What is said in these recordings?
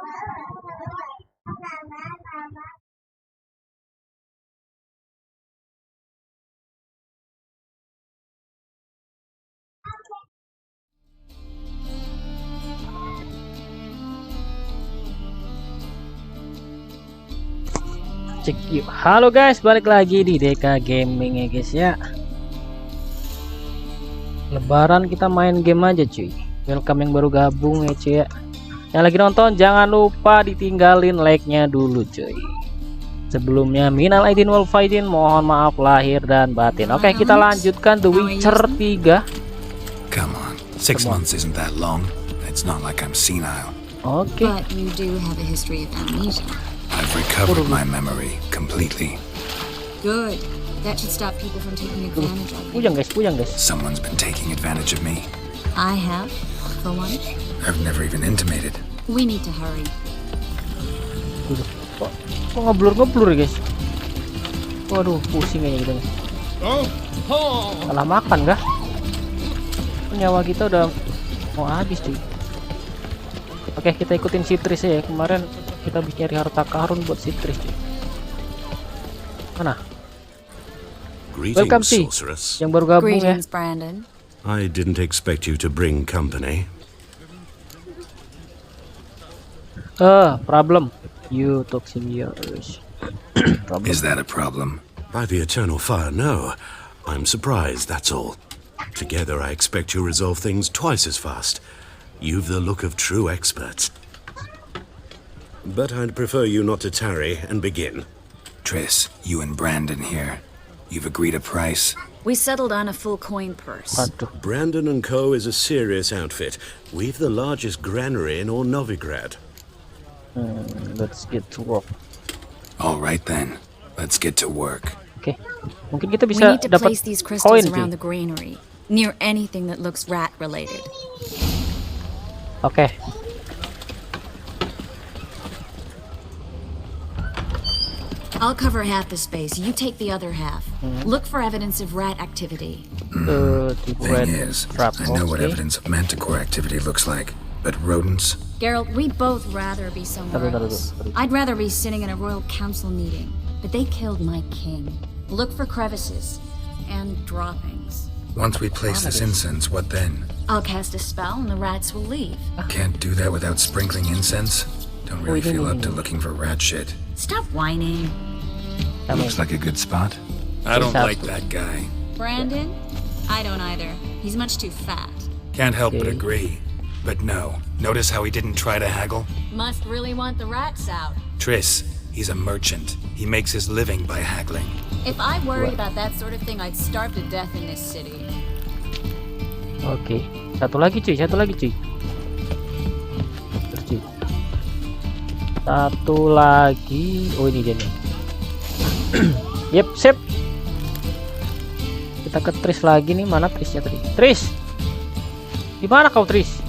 Cek yuk. Halo guys, balik lagi di DK Gaming ya guys ya. Lebaran kita main game aja cuy. Welcome yang baru gabung ya cuy ya. Yang lagi nonton jangan lupa ditinggalin like-nya dulu cuy. Sebelumnya minal aidin wal faidin, mohon maaf lahir dan batin. Oke, kita lanjutkan The Witcher 3. Come on, 6 months isn't that long. It's not like I'm senile. Oke. But you do have a history of amnesia. I've recovered my memory completely. Good. That should stop people from taking advantage of you. Pujang guys. Someone's been taking advantage of me. I have, for one. I've never even intimated. We need to hurry. Kok ngeblur guys. Waduh, pusing aja gitu. Salah makan kah? Nyawa kita udah mau habis cuy. Oke, kita ikutin si Tris ya. Kemarin kita habis nyari harta karun buat si Tris cuy. Mana? Welcome sih yang baru gabung ya. Brandon. I didn't expect you to bring company. Problem. You talk yours. Is that a problem? By the eternal fire, no. I'm surprised, that's all. Together I expect you resolve things twice as fast. You've the look of true experts. But I'd prefer you not to tarry and begin. Triss, you and Brandon here. You've agreed a price? We settled on a full coin purse. Brandon & Co. is a serious outfit. We've the largest granary in all Novigrad. Let's get to work. All right then, let's get to work. Oke, mungkin kita We bisa need to dapat place these crystals koin around cuy. the granary, near anything that looks rat related. Oke. I'll cover half the space, you take the other half. Look for evidence of rat activity. Thing is, I know what evidence of manticore activity looks like, but rodents? Geralt, we'd both rather be somewhere else. I'd rather be sitting in a royal council meeting, but they killed my king. Look for crevices and droppings. Once we place this incense, what then? I'll cast a spell and the rats will leave. Can't do that without sprinkling incense? Don't really feel up to looking for rat shit. Stop whining. Looks like a good spot. I don't like that guy. Brandon? I don't either. He's much too fat. Can't help but agree. But no, notice how he didn't try to haggle? Must really want the rats out. Triss, he's a merchant. He makes his living by haggling. If I worried about that sort of thing, I'd starve to death in this city. Oke, satu lagi cuy. Terus cuy. Satu lagi. Oh ini dia nih. Yep, sip. Kita ke Tris lagi nih. Mana Trisnya tadi? Tris, di mana kau Tris?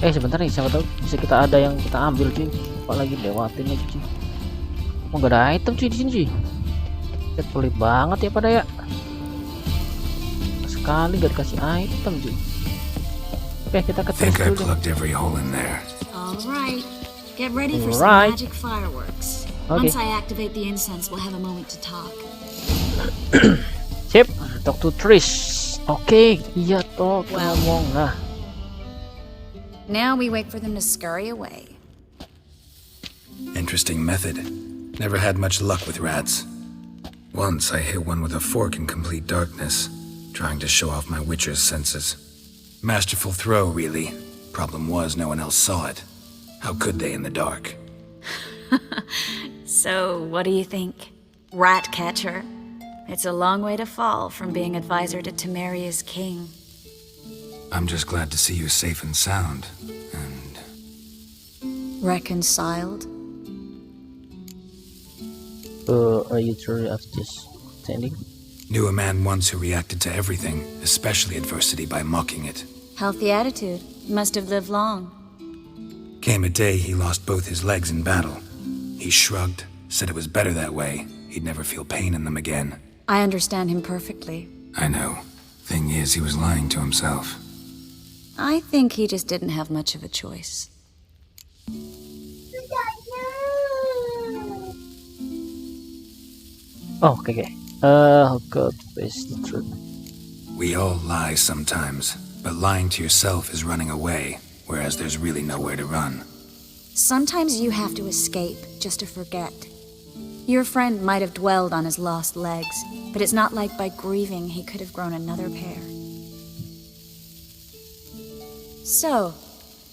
Sebentar nih, siapa tahu bisa kita ada yang kita ambil cuy. Apalagi lewatin aja cuy. Oh nggak ada item cuy di sini cuy. Pelit banget ya pada ya. Sekali gak dikasih item cuy. Oke, kita ke Tris dulu. Alright, get ready for some magic fireworks. Once I activate the incense, we'll have a moment to talk. Sip, talk to Tris. Oke, iya talk ngomong lah. Now we wait for them to scurry away. Interesting method. Never had much luck with rats. Once I hit one with a fork in complete darkness, trying to show off my witcher's senses. Masterful throw, really. Problem was no one else saw it. How could they in the dark? So, what do you think? Rat catcher? It's a long way to fall from being advisor to Temeria's king. I'm just glad to see you safe and sound, and... Reconciled? Are you sure of this standing? Knew a man once who reacted to everything, especially adversity, by mocking it. Healthy attitude. Must have lived long. Came a day he lost both his legs in battle. He shrugged, said it was better that way. He'd never feel pain in them again. I understand him perfectly. I know. Thing is, he was lying to himself. I think he just didn't have much of a choice. Oh, oke. Oh god, face the truth. We all lie sometimes, but lying to yourself is running away, whereas there's really nowhere to run. Sometimes you have to escape just to forget. Your friend might have dwelled on his lost legs, but it's not like by grieving he could have grown another pair. So,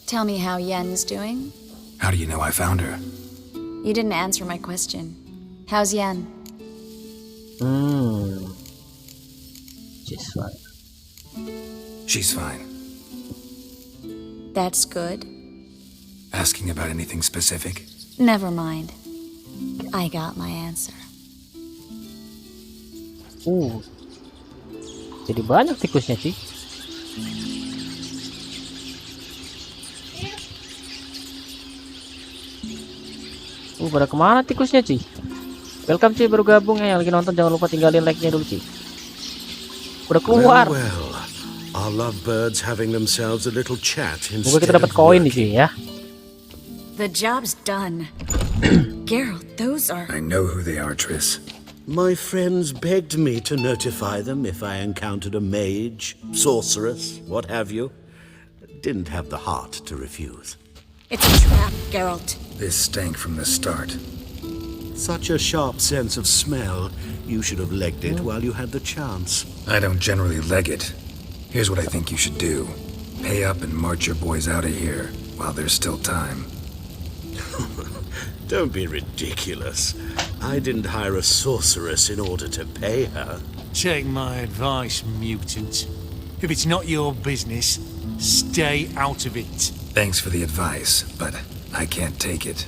tell me how Yen's doing? How do you know I found her? You didn't answer my question. How's Yen? She's fine. She's fine. That's good. Asking about anything specific? Never mind. I got my answer. Jadi banyak tikusnya, Ci. Pada kemana tikusnya, Ci? Welcome, Ci, baru gabung ya. Yang lagi nonton jangan lupa tinggalin like-nya dulu, Ci. Udah keluar. Well, our lovebirds having themselves a little chat Semoga kita instead dapat of koin di working. sini ya. The job's done. Geralt, those are... I know who they are, Triss. My friends begged me to notify them if I encountered a mage, sorceress, what have you. Didn't have the heart to refuse. It's a trap, Geralt. This stank from the start. Such a sharp sense of smell. You should have legged it while you had the chance. I don't generally leg it. Here's what I think you should do. Pay up and march your boys out of here while there's still time. Don't be ridiculous. I didn't hire a sorceress in order to pay her. Take my advice, mutant. If it's not your business, stay out of it. Thanks for the advice, but I can't take it.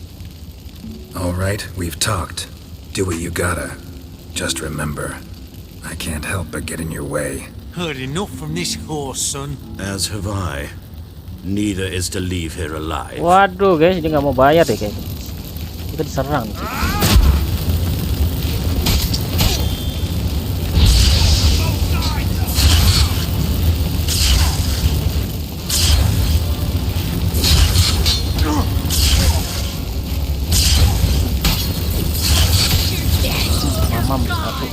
All right, we've talked. Do what you gotta. Just remember, I can't help but get in your way. Heard enough from this horse, son. As have I. Neither is to leave here alive. Waduh, guys, dia nggak mau bayar deh kayaknya. Kita diserang, Ci. Mamam satu.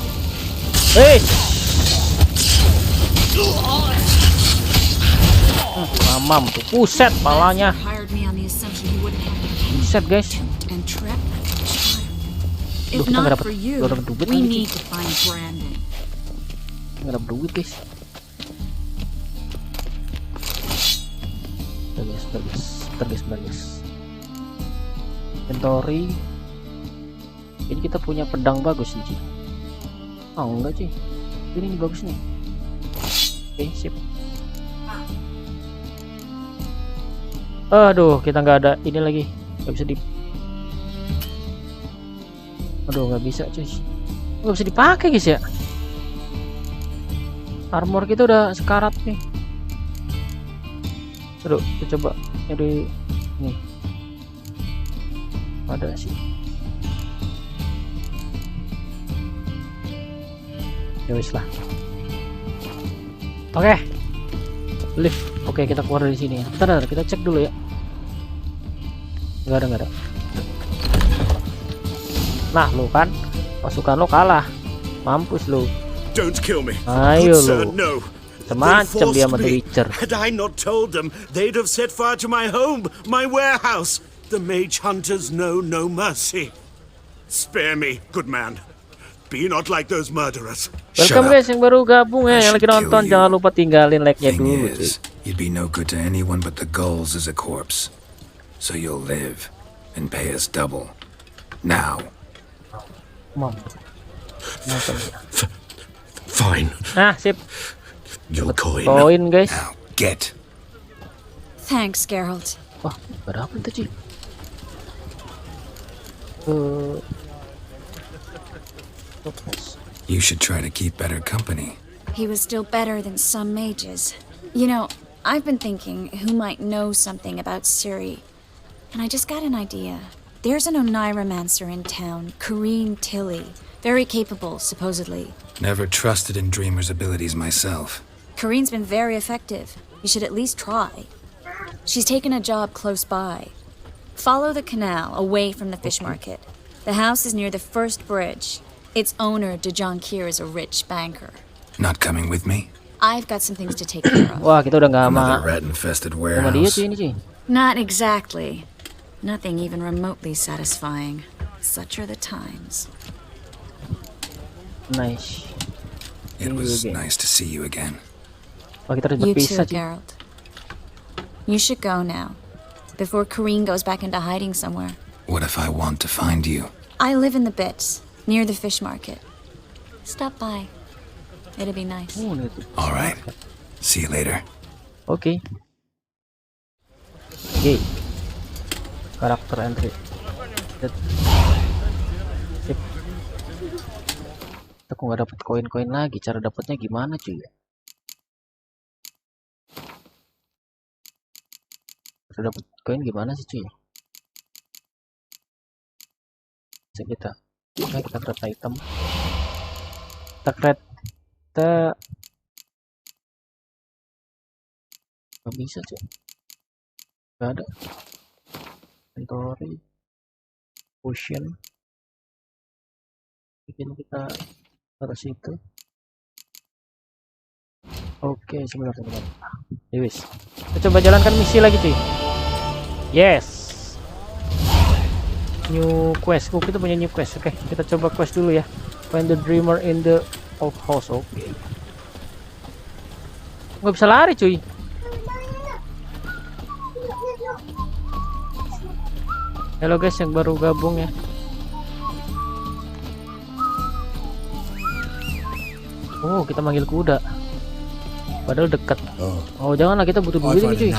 Mamam tuh, puset palanya. Hired me on the assumption he wouldn't have Puset, guys. and trap. Duh, If kita nggak not dapet- for you, nggak dapet duit we lagi, need to find Brandon. Nggak ada duit, guys. Bentar, guys. Inventory. Ini kita punya pedang bagus nih, Ci. Oh, enggak, Ci. Ini bagus nih. Oke, sip. Aduh, kita nggak ada ini lagi. Nggak bisa Aduh, nggak bisa, cuy. Nggak bisa dipakai, guys ya. Armor kita udah sekarat nih. Aduh, kita coba nyari nih. Ada sih. Ya wis lah. Oke. Lift. Oke, kita keluar dari sini ya. Bentar, kita cek dulu ya. Nggak ada. Nah, lu kan pasukan lo kalah. Mampus lu. Don't kill me. Ayo Good sir, lu. no. Semacam They dia sama forced me. Witcher. Had I not told them, they'd have set fire to my home, my warehouse. The mage hunters know no mercy. Spare me, good man. Be not like those murderers. Welcome Shut up. guys yang baru gabung I ya, yang lagi should kill nonton, you. jangan lupa tinggalin like-nya Thing dulu, cuy. is, you'd be no good to anyone but the gulls as a corpse. So you'll live and pay us double. Now. Mam. Fine. Nah, sip. Your coin. Koin guys. Now, get. Thanks, Geralt. Wah, ada apa itu, Ci? You should try to keep better company. He was still better than some mages. You know, I've been thinking who might know something about Ciri. And I just got an idea. There's an Oneiromancer in town, Corrine Tilly. Very capable, supposedly. Never trusted in Dreamer's abilities myself. Corrine's been very effective. You should at least try. She's taken a job close by. Follow the canal away from the fish market. The house is near the first bridge. Its owner, Kier, is a rich banker. Not coming with me? I've got some things to take care of. Wah, kita udah nggak Another rat-infested sama dia warehouse? cuy ini cuy. Not exactly. Nothing even remotely satisfying. Such are the times. Nice. It was nice to see you again. Wah, kita harus You berpisah too, cuy. Geralt. You should go now, before Kareen goes back into hiding somewhere. What if I want to find you? I live in the Bits, near the fish market. Stop by. It'll be nice. Ini tuh. All right. See you later. Oke. Oke. Karakter entry. Sip. Aku nggak dapet koin-koin lagi. Cara dapetnya gimana cuy? Cara dapet koin gimana sih cuy? Bisa kita create item. Kita create. Nggak bisa cuy. Nggak ada. Inventory. Potion. Bikin kita taruh situ. Oke, sebentar. Yowis. Kita coba jalankan misi lagi cuy. Yes. New quest. Kita punya new quest. Oke, kita coba quest dulu ya. Find the dreamer in the old house. Oke. Nggak bisa lari cuy. Halo guys yang baru gabung ya. Oh, kita manggil kuda. Padahal dekat. Oh, janganlah, kita butuh duit ini cuy.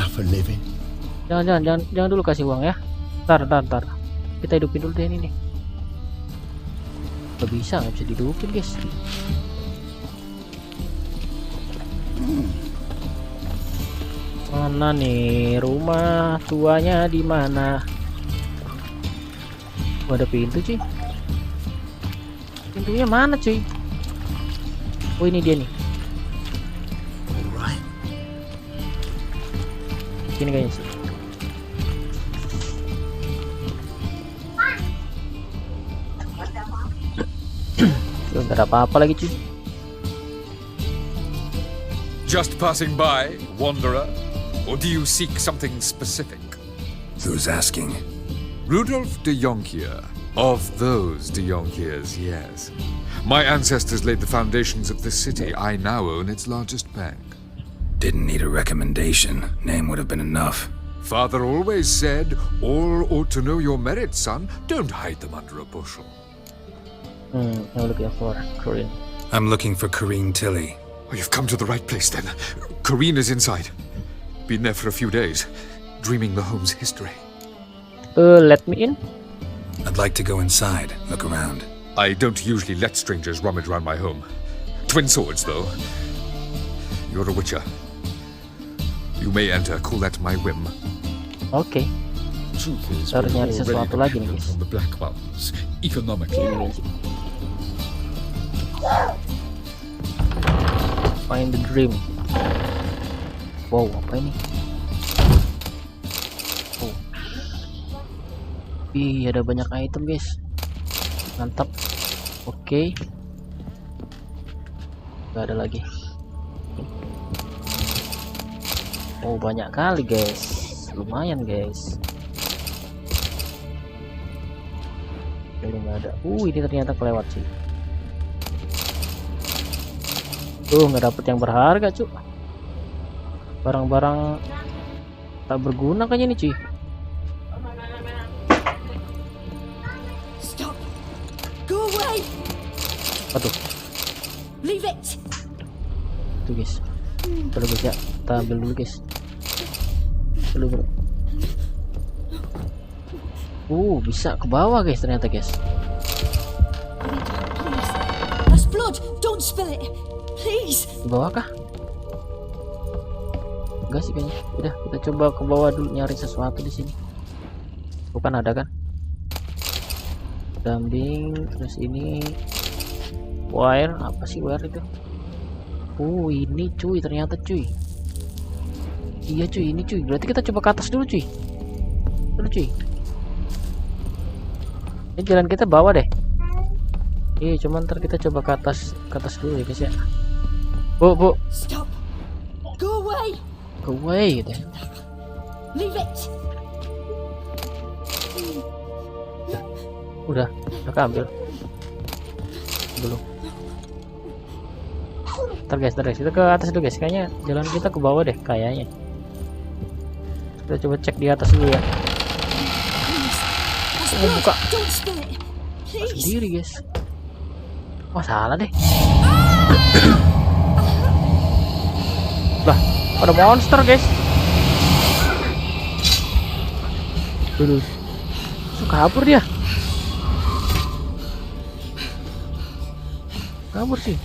Jangan dulu kasih uang ya. Ntar. Kita hidupin dulu deh ini nih. Nggak bisa dihidupin guys. Mana nih rumah tuanya di mana? Oh, ada pintu cuy. Pintunya mana cuy? Oh, ini dia nih. Sini kayaknya sih. Nggak ada apa-apa lagi cuy. Just passing by, wanderer? Or do you seek something specific? Who's asking? Rudolf de Jonkier. Of those de Jonkiers, yes. My ancestors laid the foundations of this city. I now own its largest bank. Didn't need a recommendation. Name would have been enough. Father always said, all ought to know your merits, son. Don't hide them under a bushel. I'm looking for Corinne. I'm looking for Kareen Tilly. Oh, you've come to the right place then. Kareen is inside. Been there for a few days, dreaming the home's history. Let me in. I'd like to go inside, look around. I don't usually let strangers rummage around my home. Twin swords, though. You're a witcher. You may enter, call that my whim. Oke. Troopers Harus nyari sesuatu lagi nih guys. on the Black Mountains, economically. Ini guys. Find the dream. Wow, apa ini? Oh. Ih, ada banyak item guys. Mantap. Oke. Gak ada lagi. Oh, banyak kali guys. Lumayan guys. Ini nggak ada. Ini ternyata kelewat sih. Tuh, nggak dapet yang berharga cuy. Barang-barang tak berguna kayaknya nih cuy. Stop. Go away. Aduh, Leave it. tuh guys. Perlu bisa kita ambil dulu guys. Bro. Bisa ke bawah guys ternyata guys. That's blood. Don't spill it. Please. Ke bawah kah? Enggak sih kayaknya. Udah, kita coba ke bawah dulu nyari sesuatu di sini. Bukan ada kan? Dambing, terus ini wire, apa sih wire itu? Ini cuy, ternyata cuy. Iya cuy, ini cuy. Berarti kita coba ke atas dulu cuy. Dulu cuy. Ini jalan kita bawah deh. Iya, cuman ntar kita coba ke atas dulu ya guys ya. Bu. Stop. Go away. Go away gitu. Leave it. Udah keambil. Belum. Ntar guys, kita ke atas dulu guys. Kayaknya jalan kita ke bawah deh kayaknya. Kita coba cek di atas dulu ya. Buka Don't spill it. Please. sendiri guys. Wah salah deh. Lah, ada monster guys. Dulu. Kabur dia. Kabur sih.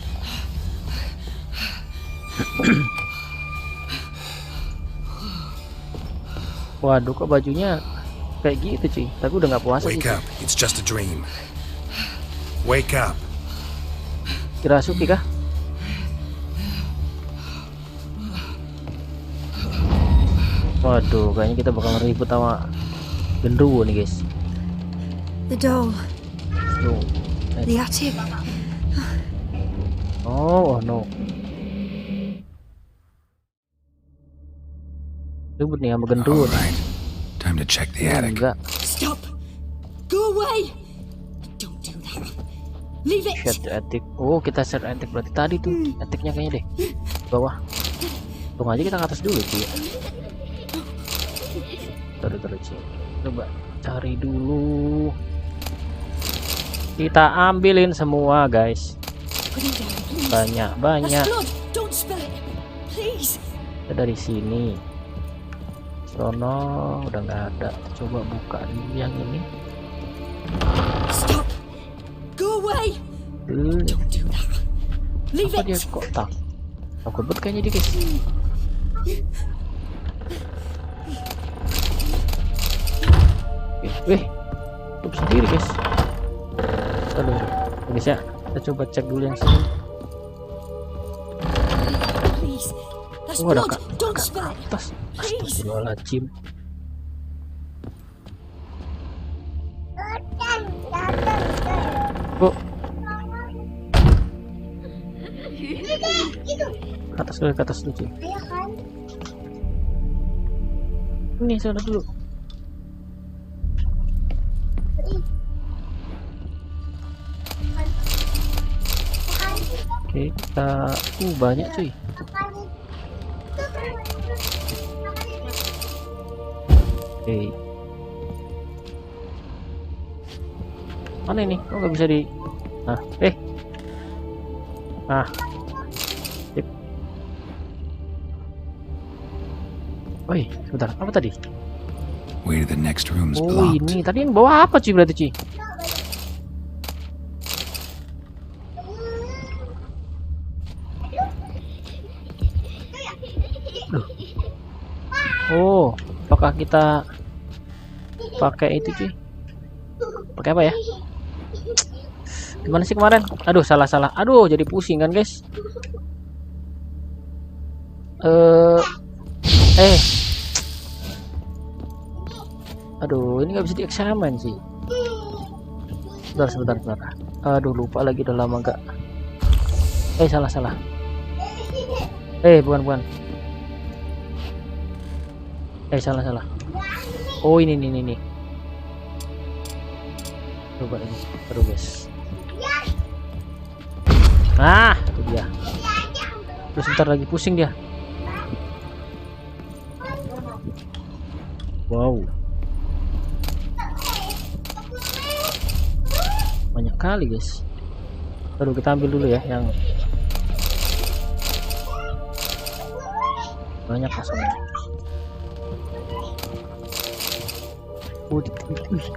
Waduh, kok bajunya kayak gitu cuy. Tapi udah nggak puasa sih. Wake up, it's just a dream. Wake up. Kirasuki kah? Waduh, kayaknya kita bakal ribut sama genderuwo nih guys. The doll. Tuh. The attic. Oh no. Ribut nih sama genderuwo. Alright, time to check the attic. Enggak. Stop. Go away. Don't do that. Leave it. Shut the attic. Oh, kita shut attic berarti tadi tuh. Atticnya kayaknya deh. Bawah. Tunggu aja kita ke atas dulu cuy. Terus cuy. Coba cari dulu. Kita ambilin semua guys. Put it down, please. Banyak. That's blood. Don't spill it. Please. Kita dari sini. Sono udah nggak ada. Coba buka dulu yang ini. Stop. Go away. Don't do that. Leave Apa dia it. kok takut banget kayaknya dia guys. Tutup sendiri guys. Aduh guys ya, kita coba cek dulu yang sini. Please. That's Oh, ada blood. Don't spill it. atas. Please. Astagfirullahaladzim. Bu, ke atas dulu cuy. Ini sana dulu. Oke, kita banyak cuy. Oke. Mana ini? Oh, nggak bisa di. Nah, Nah. Sip. Woi, sebentar. Apa tadi? Way to the next room's Oh, blocked. ini. Tadi yang bawa apa cuy berarti cuy? Oh, apakah kita pakai itu cuy? Pakai apa ya? Gimana sih kemarin? Aduh, salah. Aduh, jadi pusing kan guys. Aduh, ini nggak bisa dieksamen sih. Sebentar. Aduh, lupa lagi, udah lama nggak. Salah. Bukan. Salah. Oh, ini. Coba ini. Aduh, guys. Nah, itu dia. Terus sebentar lagi pusing dia. Wow. Banyak kali, guys. Aduh, kita ambil dulu ya yang banyak masalahnya.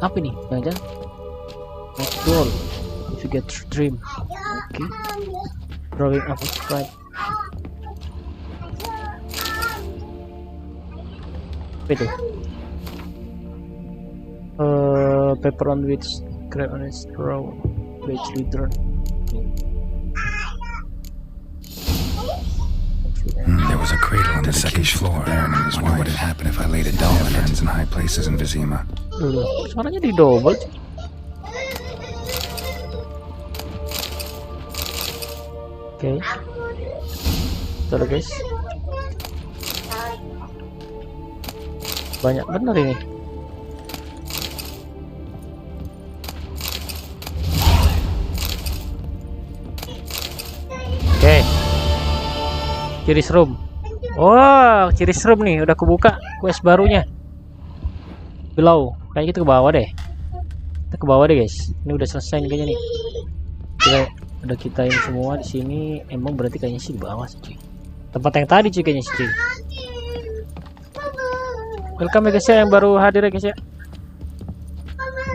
Apa nih? Jangan-jangan doll. If you get dream. Okay. Drawing up right. Apa itu? Paper on which crab on its straw, which return. There was a cradle on the second floor. Baron and his wife. What had happened if I laid a doll in friends in high places in Bersama? Suaranya di double. Oke. Betul guys. Banyak bener ini. Oke. Ciri room. Oh, ciri room nih udah kebuka quest barunya. Below. Kayaknya kita ke bawah deh. Kita ke bawah deh guys. Ini udah selesai nih kayaknya nih. Udah kita ini semua di sini. Emang berarti kayaknya sih di bawah sih cuy. Tempat yang tadi cuy kayaknya sih cuy. Welcome ya guys ya yang baru hadir ya guys ya.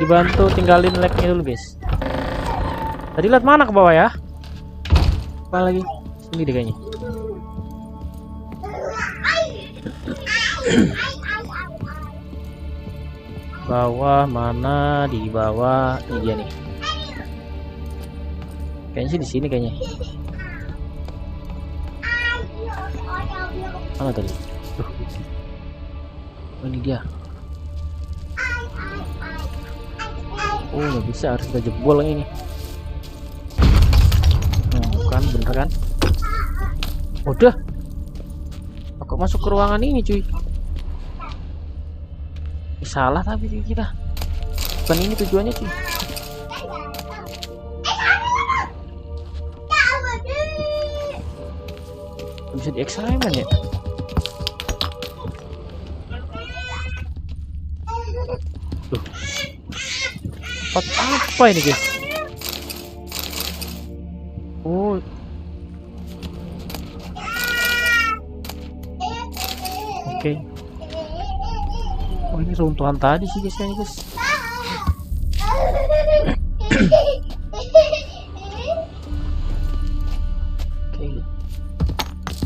Dibantu tinggalin like-nya dulu guys. Tadi lihat mana ke bawah ya? Apa lagi? Sini deh kayaknya. Bawah mana? Di bawah. Ini dia nih. Kayaknya sih di sini kayaknya. Mana tadi? Oh, ini dia. Oh, nggak bisa, harus kita jebol yang ini. Bukan, bener kan? Udah. Aku masuk ke ruangan ini cuy. Salah tapi kita. Bukan ini tujuannya cuy. Bisa di eksamen ya? Tuh. Apa ini guys? Oh. Oke. Oh, ini runtuhan tadi sih guys kayaknya guys.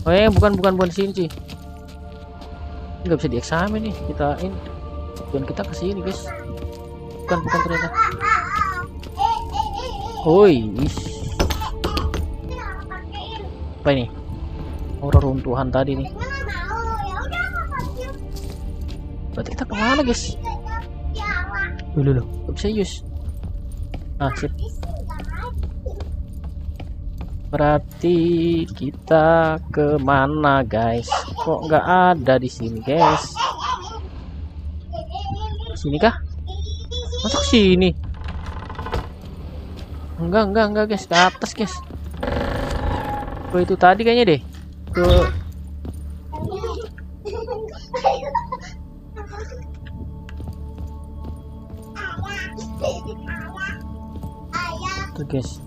Oke. Oh, bukan sini sih. Nggak bisa dieksamen nih kita ini. Dan kita ke sini guys. Bukan ternyata. Oi, apa ini? Orang runtuhan tadi nih. Berarti kita kemana guys? Loh, gak bisa use. Nah, sip. Berarti kita kemana guys? Kok nggak ada di sini guys? Sini kah? Masuk sini? Enggak guys, ke atas guys. Oh, itu tadi kayaknya deh. Ke tuh guys.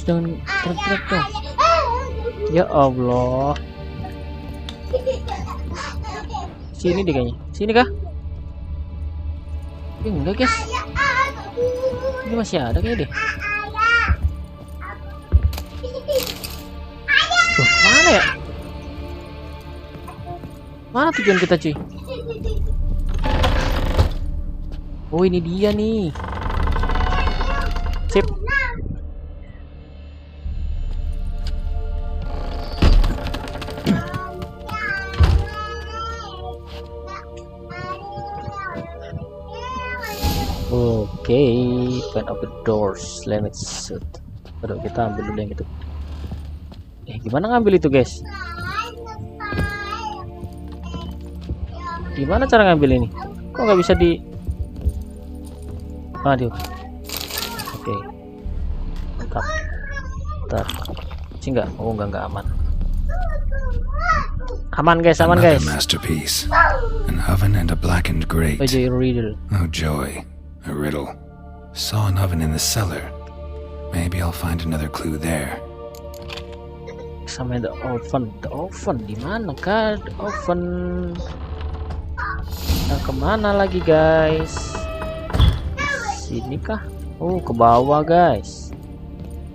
Jangan teriak dong. Ya Allah. Sini deh kayaknya. Sini kah? Enggak guys. Ini masih ada kayaknya deh. Tuh, mana ya? Mana tujuan kita cuy? Oh, ini dia nih. Sip. Oke, open up the doors. Let shoot. Aduh, kita ambil dulu yang itu. Gimana ngambil itu guys? Gimana cara ngambil ini? Kok nggak bisa di? Aduh. Oke. Mantap. Bentar. Sih nggak? Oh, nggak aman. Aman guys, aman guys. Masterpiece. An oven and a blackened grate. Oh, riddle. Oh joy, a riddle. Saw an oven in the cellar. Maybe I'll find another clue there. Sama the oven. The oven di mana kah? The oven. Nah, kemana lagi guys? Sini kah? Oh, ke bawah guys.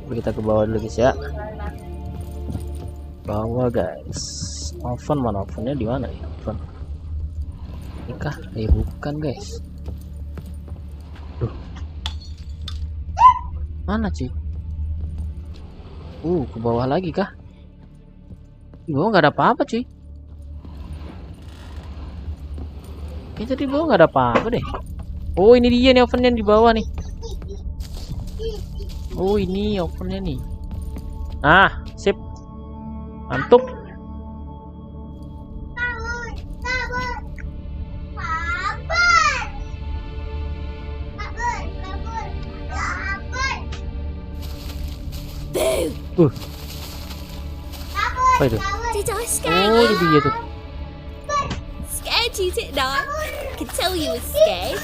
Kita ke bawah dulu guys ya. Bawah guys. Oven mana? Ovennya di mana ya? Oven. Ini kah? Bukan guys. Duh. Mana sih? Ke bawah lagi kah? Di bawah nggak ada apa-apa cuy. Kayaknya di bawah nggak ada apa-apa deh. Oh, ini dia nih ovennya di bawah nih. Oh, ini opennya nih. Nah, sip. Mantap. Boo! Apa itu? Did I scare Oh, you? ini dia tuh. Scared you, didn't I? Could tell you were scared.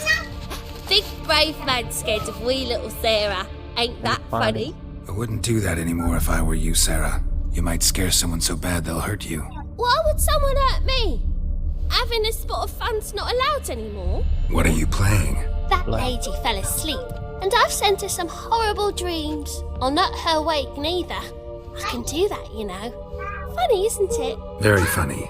Big brave man scared of wee little Sarah. Ain't that funny? I wouldn't do that anymore if I were you, Sarah. You might scare someone so bad they'll hurt you. Why would someone hurt me? Having a spot of fun's not allowed anymore. What are you playing? That lady fell asleep, and I've sent her some horrible dreams. I'll not her wake neither. I can do that, you know. Funny, isn't it? Very funny.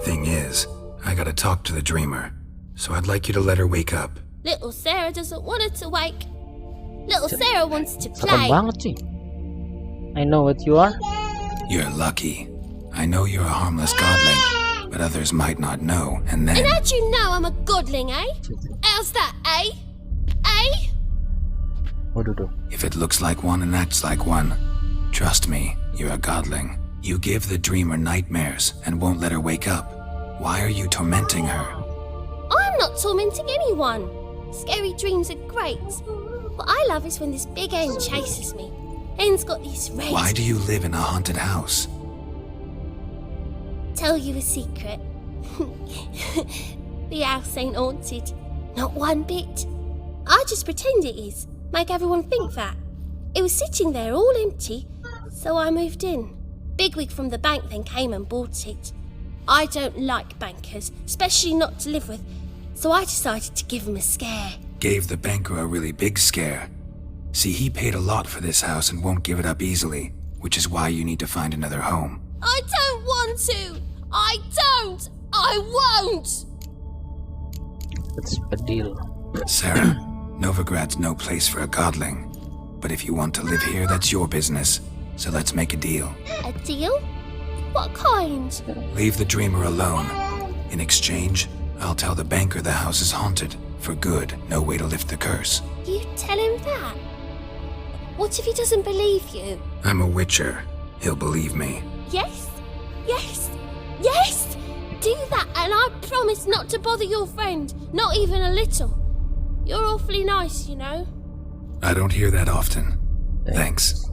Thing is, I gotta talk to the dreamer, so I'd like you to let her wake up. Little Sarah doesn't want her to wake. Little Sarah wants to Serem play. banget sih. I know what you are. You're lucky. I know you're a harmless godling, but others might not know, and then... And how'd you know I'm a godling, eh? How's that, eh? Eh? Waduh tuh. If it looks like one and acts like one, trust me, you're a godling. You give the dreamer nightmares and won't let her wake up. Why are you tormenting her? I'm not tormenting anyone. Scary dreams are great. What I love is when this big hen chases me. Hen's got these rays. Why do you live in a haunted house? Tell you a secret. The house ain't haunted. Not one bit. I just pretend it is. Make everyone think that. It was sitting there all empty, so I moved in. Bigwig from the bank then came and bought it. I don't like bankers, especially not to live with, so I decided to give him a scare. Gave the banker a really big scare. See, he paid a lot for this house and won't give it up easily, which is why you need to find another home. I don't want to! I don't! I won't! It's a deal. Sarah, Novigrad's no place for a godling. But if you want to live here, that's your business. So let's make a deal. A deal? What kind? Leave the dreamer alone. In exchange, I'll tell the banker the house is haunted. For good, no way to lift the curse. You tell him that? What if he doesn't believe you? I'm a witcher. He'll believe me. Yes? Yes? Yes! Do that and I promise not to bother your friend. Not even a little. You're awfully nice, you know. I don't hear that often. Thanks.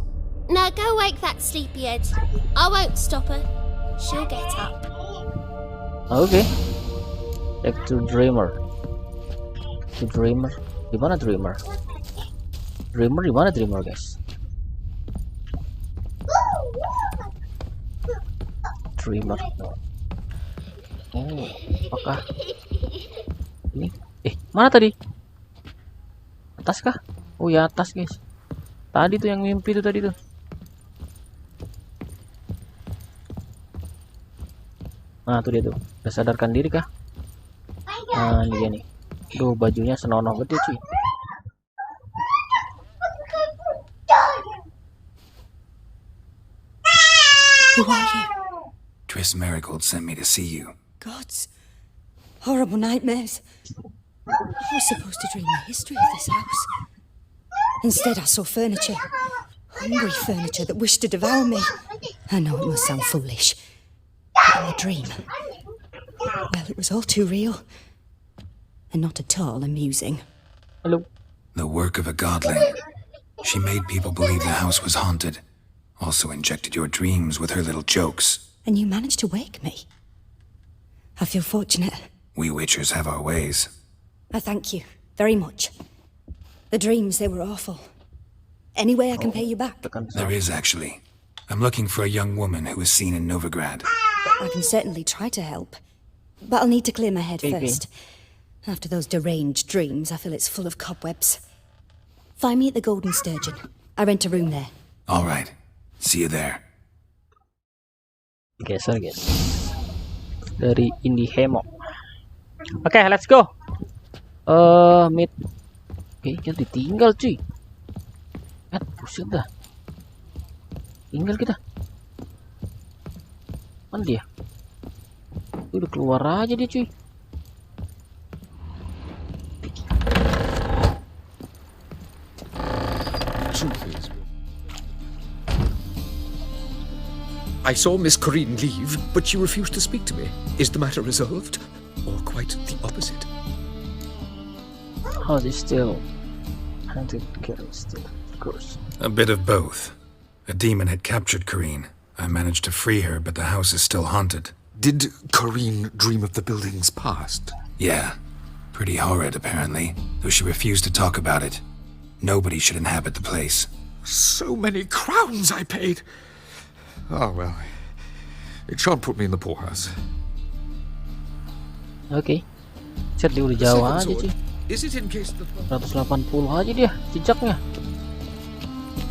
Now go wake that sleepyhead. I won't stop her. She'll get up. Oke. Back to Dreamer. To Dreamer. Di mana Dreamer? Dreamer di mana Dreamer, guys? Dreamer. Oh, apakah ini? Mana tadi? Atas kah? Oh ya, atas, guys. Tadi tuh yang mimpi tuh tadi tuh. Nah, tuh dia tuh. Udah sadarkan diri kah? Nah, ini dia nih. Duh, bajunya senonoh banget ya, cuy. Who are you? Triss Marigold sent me to see you. Gods. Horrible nightmares. I was supposed to dream the history of this house. Instead, I saw furniture. Hungry furniture that wished to devour me. I know it must sound foolish. But in the dream, well, it was all too real. And not at all amusing. Hello. The work of a godling. She made people believe the house was haunted. Also injected your dreams with her little jokes. And you managed to wake me. I feel fortunate. We witchers have our ways. I thank you very much. The dreams, they were awful. Any way I can pay you back? There is, actually. I'm looking for a young woman who was seen in Novigrad. I can certainly try to help. But I'll need to clear my head first. After those deranged dreams, I feel it's full of cobwebs. Find me at the Golden Sturgeon. I rent a room there. All right. See you there. Geser, guys. Dari Indie Hemo. Oke, let's go. Mid. Kayaknya ditinggal, cuy. Buset dah. Tinggal kita. Mana dia? Udah keluar aja dia, cuy. truth is, I saw Miss Corinne leave, but she refused to speak to me. Is the matter resolved, or quite the opposite? Oh, they still hunted Carol still, of course. A bit of both. A demon had captured Corinne. I managed to free her, but the house is still haunted. Did Corinne dream of the building's past? Yeah. Pretty horrid, apparently, though she refused to talk about it. Nobody should inhabit the place. So many crowns I paid! Oh, well. It shan't put me in the poorhouse. Oke. Set dia udah jauh aja Second sword. cuy. Is it in case the... 180 aja dia jejaknya.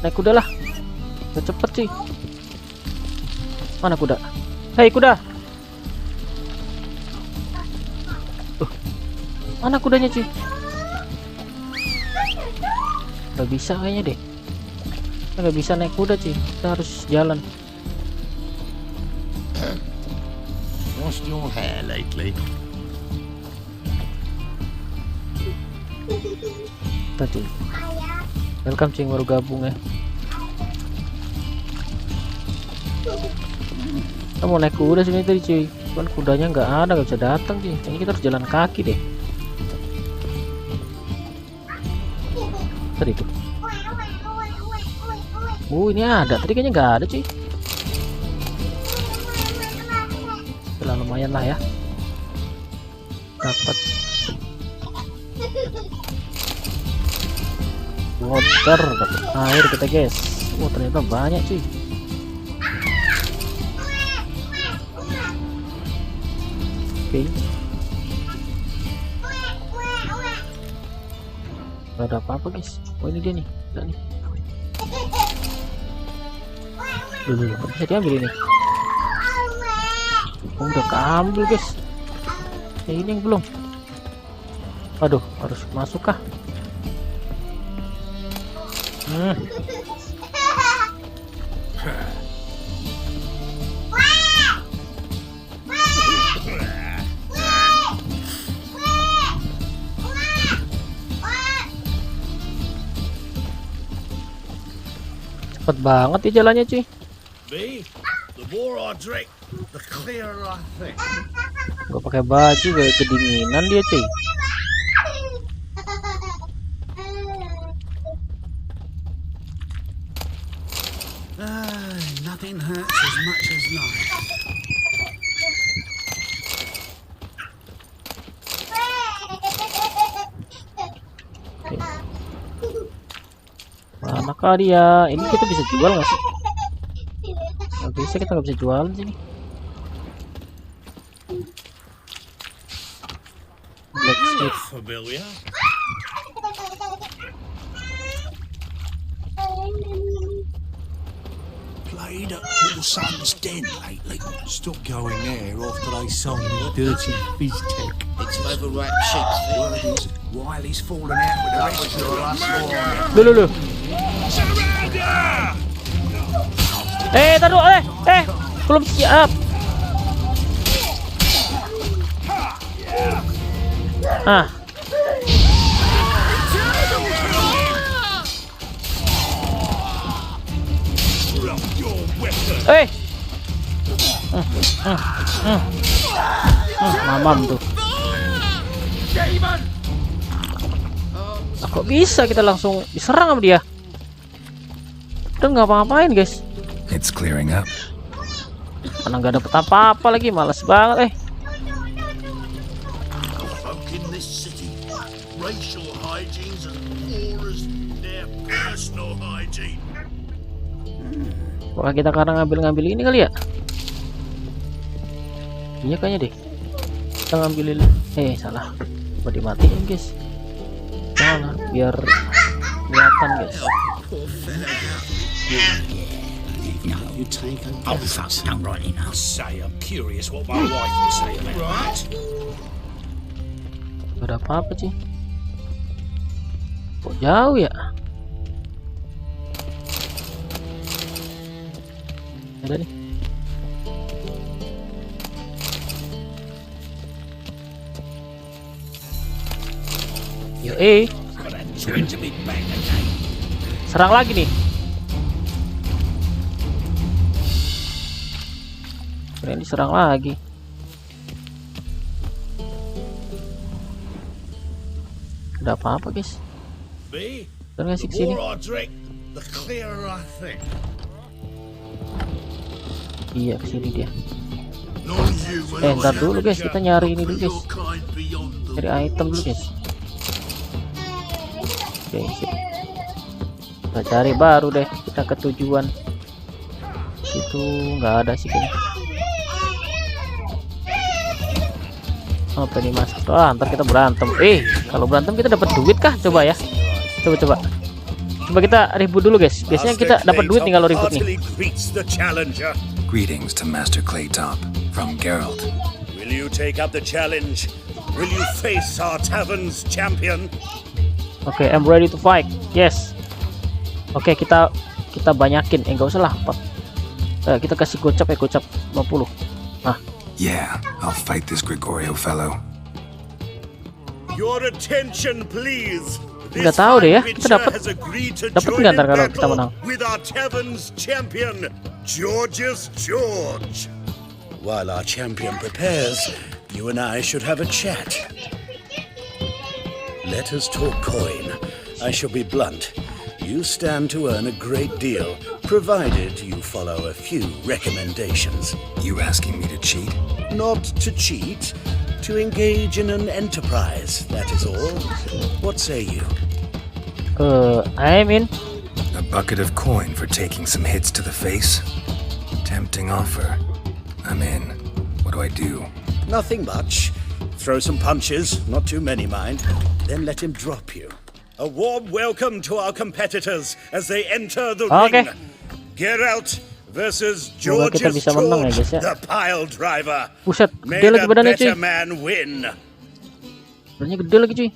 Naik kuda lah. Udah cepet cuy. Mana kuda? Hei kuda. Mana kudanya cuy? Gak bisa kayaknya deh. Kita gak bisa naik kuda cuy. Kita harus jalan. Lost your hair lately? Kita cuy. Welcome cuy yang baru gabung ya. Kita mau naik kuda sini tadi cuy. Cuman kudanya nggak ada, nggak bisa datang cuy. Ini kita harus jalan kaki deh. Tadi tuh. Ini ada. Tadi kayaknya nggak ada cuy. Setelah lumayan lah ya. Dapat water, dapat air kita guys. Ternyata banyak cuy. Oke. Gak ada apa-apa guys. Oh ini dia nih. Udah nih. Dulu bisa diambil ini. Oh, udah keambil guys. Ini yang belum. Aduh, harus masuk kah? Cepet banget ya jalannya cuy. The more I drink, the clearer I think. Gak pakai baju kayak kedinginan dia cuy. Nothing hurts as much as life. Manakah dia? Ini kita bisa jual nggak sih? Nggak bisa, kita nggak bisa jual di sini. Blacksmith. Familiar. Played at Paul Son's Den lately. Stop going there after they sold me dirty fizz tech. It's leather-wrapped sheep's feet. Wiley's falling out with the rest of us. Dulu. Taruh, belum siap. Mamam tuh. Kok bisa kita langsung diserang sama dia? Udah nggak apa-apain guys. It's clearing up. Mana nggak dapet apa-apa lagi, males banget Folk in this city, racial hygiene's as poor as their personal hygiene. Apakah kita karena ngambil ini kali ya? Iya kayaknya deh. Kita ngambilin. Salah. Coba dimatiin guys. Jangan, biar kelihatan guys. You take a don't right enough. Say, I'm curious what my wife would say about that. Gak ada apa-apa sih. Kok jauh ya? Ada nih. Yo serang lagi nih. Ini diserang lagi. Ada apa-apa guys? Dan ngasih ke sini. Iya, ke sini dia. Ntar dulu guys, kita nyari ini dulu guys. Cari item dulu guys. Oke, sip. Kita cari baru deh, kita ke tujuan. Situ nggak ada sih kayaknya. Apa nih mas? Ntar kita berantem. Kalau berantem kita dapat duit kah? Coba ya. Coba kita ribut dulu guys. Biasanya kita dapat duit nih kalau ribut nih. Greetings to Master Claytop from Geralt. Will you take up the challenge? Will you face our tavern's champion? Oke, I'm ready to fight. Yes. Oke, kita banyakin. Enggak usah lah. Kita kasih gocap ya, gocap 50. Nah. Yeah, I'll fight this Gregorio fellow. Your attention, please. Nggak tahu deh ya, kita dapat nggak ntar kalau kita menang. With our tavern's champion, George. While our champion prepares, you and I should have a chat. Let us talk coin. I shall be blunt. You stand to earn a great deal, provided you follow a few recommendations. You asking me to cheat? Not to cheat, to engage in an enterprise, that is all. What say you? I'm in. A bucket of coin for taking some hits to the face? Tempting offer. I'm in. What do I do? Nothing much. Throw some punches, not too many mind, then let him drop you. A warm welcome to our competitors as they enter the ring. Geralt versus George, the pile driver. Buset, gede lagi badannya cuy. Badannya gede lagi cuy.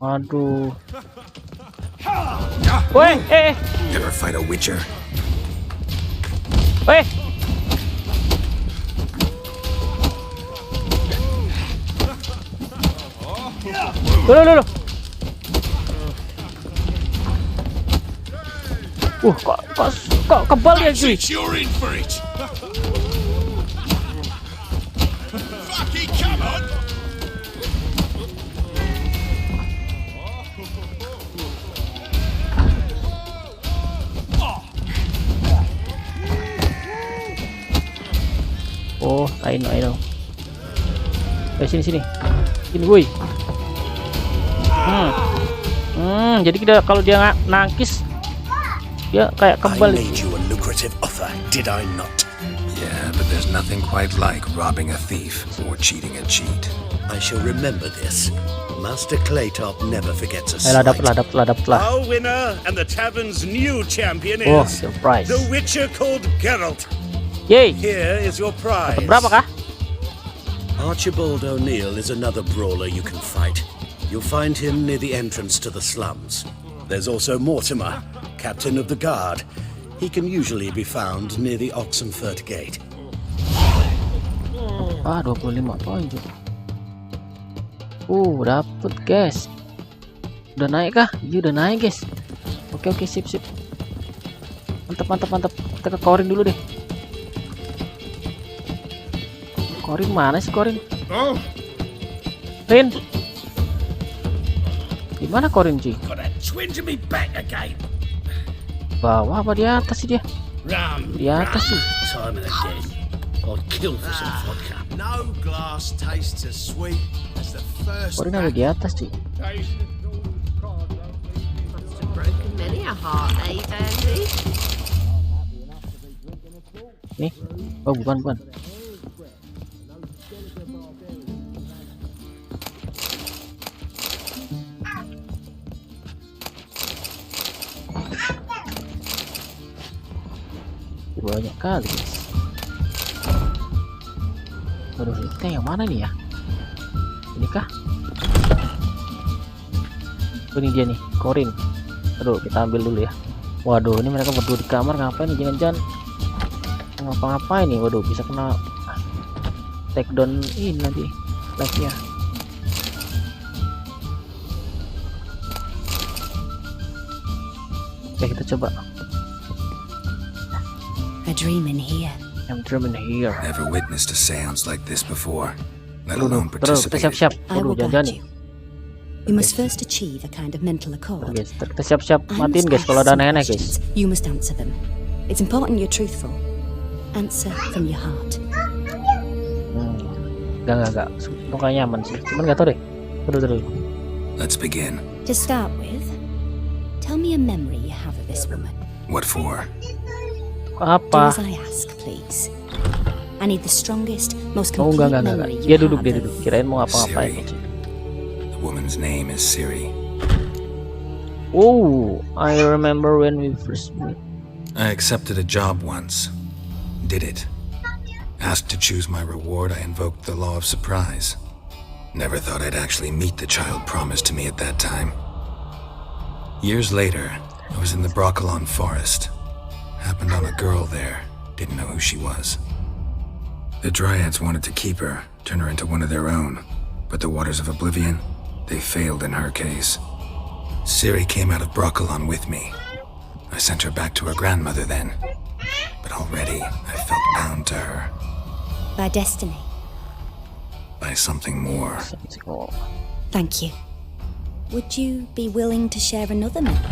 Aduh. Woi, Never fight a witcher. Woi. Loh. Kok kebal ya cuy. Oh, I know. Sini. Sini, woi. Jadi kita kalau dia nangkis dia kayak kebal. I made you a lucrative offer, did I not? Yeah, but there's nothing quite like robbing a thief or cheating a cheat. I shall remember this. Master Claytop never forgets a slight. Dapat lah. Our winner and the tavern's new champion is surprise. The Witcher called Geralt. Yay! Here is your prize. Berapa kah? Archibald O'Neill is another brawler you can fight. You'll find him near the entrance to the slums. There's also Mortimer, captain of the guard. He can usually be found near the Oxenford Gate. 25 poin juga. Dapet guys. Udah naik kah? Iya udah naik guys. Oke, sip. Mantap. Kita ke Korin dulu deh. Korin mana sih Korin? Rin. Gimana Korin cuy? Bawah apa di atas sih dia? Di atas sih. Korin ada di atas cuy. Nih. Oh bukan. Banyak kali guys. Aduh, kita yang mana nih ya? Ini kah? Ini dia nih, Korin. Aduh, kita ambil dulu ya. Waduh, ini mereka berdua di kamar ngapain nih? Jangan-jangan ngapa-ngapain nih? Waduh, bisa kena take down ini nanti live-nya. Oke, kita coba. A dream in here. I'm dreaming here. Never witnessed a seance like this before, let Terus, alone kita participated. siap-siap. I will Jangan guide you. You must first achieve a kind of mental accord. guys, kita siap-siap I matiin must guys ask kalau ada some aneh-aneh questions. guys. You must answer them. It's important you're truthful. Answer from your heart. Enggak. Pokoknya nyaman sih. Cuman nggak tahu deh. Terus. Let's begin. To start with, tell me a memory you have of this woman. What for? Do Apa? as I ask, please. I need the strongest, most Oh, complete enggak. memory you Dia have duduk. of... Kirain mau ngapa-ngapain. Siri. The woman's name is Siri. Oh, I remember when we first met. I accepted a job once. Did it. Asked to choose my reward, I invoked the law of surprise. Never thought I'd actually meet the child promised to me at that time. Years later, I was in the Broccolon forest. Happened on a girl there. Didn't know who she was. The Dryads wanted to keep her, turn her into one of their own. But the waters of oblivion, they failed in her case. Siri came out of Broccolon with me. I sent her back to her grandmother then. But already, I felt bound to her. By destiny. By something more. Thank you. Would you be willing to share another memory?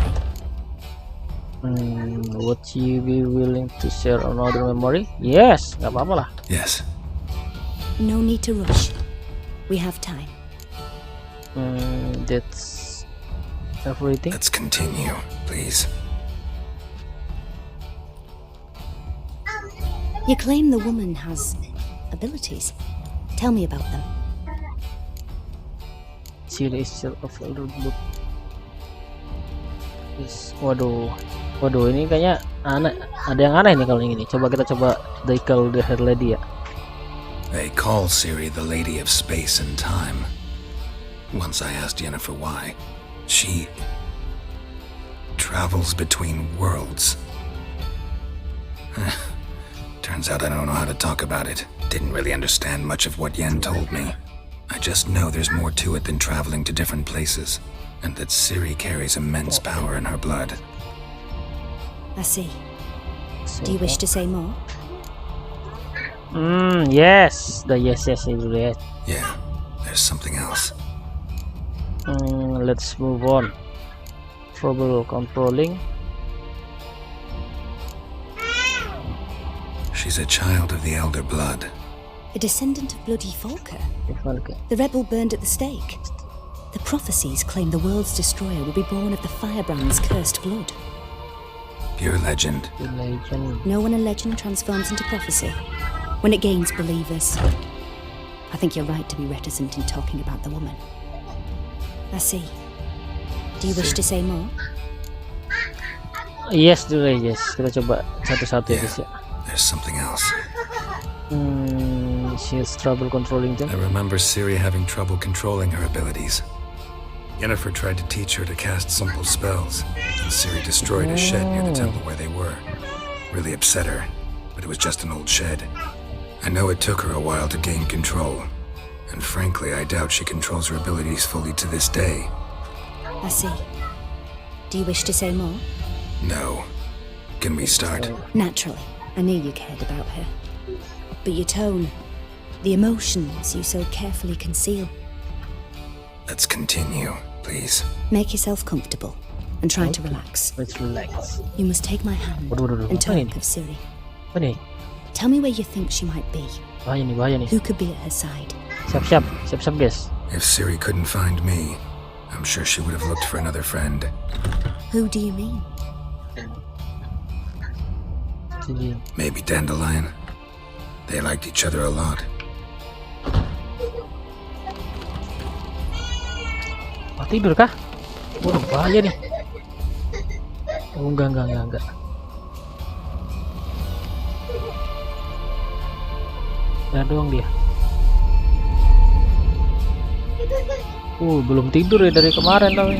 Would you be willing to share another memory? Yes, nggak apa-apa lah. Yes. No need to rush. We have time. That's everything. Let's continue, please. You claim the woman has abilities. Tell me about them. Siri is still of audiobook. Waduh, ini kayaknya aneh. Ada yang aneh nih kalau ini. Coba kita they call the her lady ya. They call Siri the Lady of Space and Time. Once I asked Yennefer why. She travels between worlds. Turns out I don't know how to talk about it. Didn't really understand much of what Yen told me. I just know there's more to it than traveling to different places, and that Siri carries immense power in her blood. I see. Do you wish to say more? Yes. Yes. Yeah, there's something else. Let's move on. Trouble controlling. She's a child of the Elder Blood. A descendant of bloody Volker? The rebel burned at the stake. The prophecies claim the world's destroyer will be born of the firebrand's cursed blood. Pure legend. Know when a legend transforms into prophecy? When it gains believers. I think you're right to be reticent in talking about the woman. I see. Do you wish to say more? Yes. Kita coba satu-satu ya guys ya. There's something else. She has trouble controlling them. I remember Siri having trouble controlling her abilities. Yennefer tried to teach her to cast simple spells, and Siri destroyed a shed near the temple where they were. Really upset her, but it was just an old shed. I know it took her a while to gain control, and frankly, I doubt she controls her abilities fully to this day. I see. Do you wish to say more? No. Can we start? Naturally. I knew you cared about her. But your tone, the emotions you so carefully conceal. Let's continue, please. Make yourself comfortable and try to relax. Let's relax. You must take my hand and talk of Siri. Apa nih? Tell me where you think she might be. Bahaya nih. Who could be at her side? Siap guys. If Siri couldn't find me, I'm sure she would have looked for another friend. Who do you mean? Maybe Dandelion. They liked each other a lot. Tidur kah? Waduh, bahaya nih. Oh, enggak. Ya doang dia. Belum tidur ya dari kemarin tapi.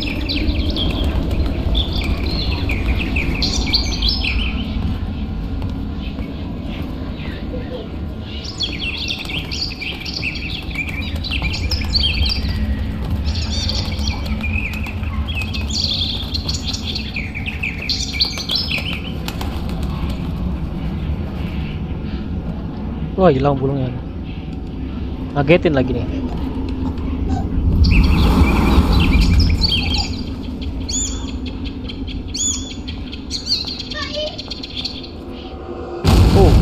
Wah, hilang bulungnya. Ngagetin lagi nih. Oh.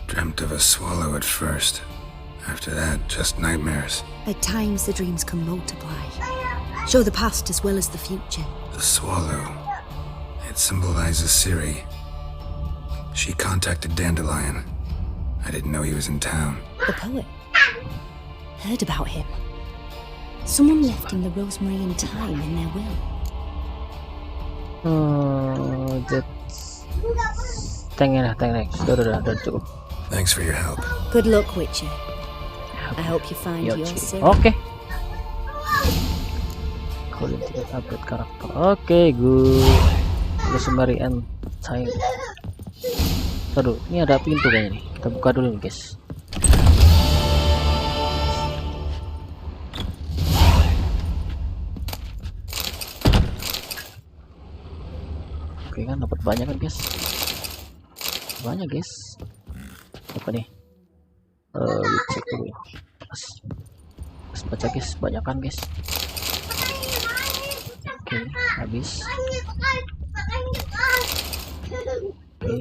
Dreamt of a swallow at first. After that, just nightmares. At times, the dreams can multiply, show the past as well as the future. The swallow. It symbolizes Ciri. She contacted Dandelion. I didn't know he was in town. The poet. Heard about him. Someone left him the rosemary and thyme in their will. That's... Thank udah cukup. Thanks for your help. Good luck, Witcher. I hope you find your Ciri. Oke. Kalian tidak update karakter. Oke, good. Rosemary and thyme. Aduh, ini ada pintu kayaknya nih. Kita buka dulu nih, guys. Oke kan, dapat banyak kan, guys. Banyak, guys. Apa nih? Cek dulu. Pas baca, guys. Banyak kan, guys. Oke, habis. Oke.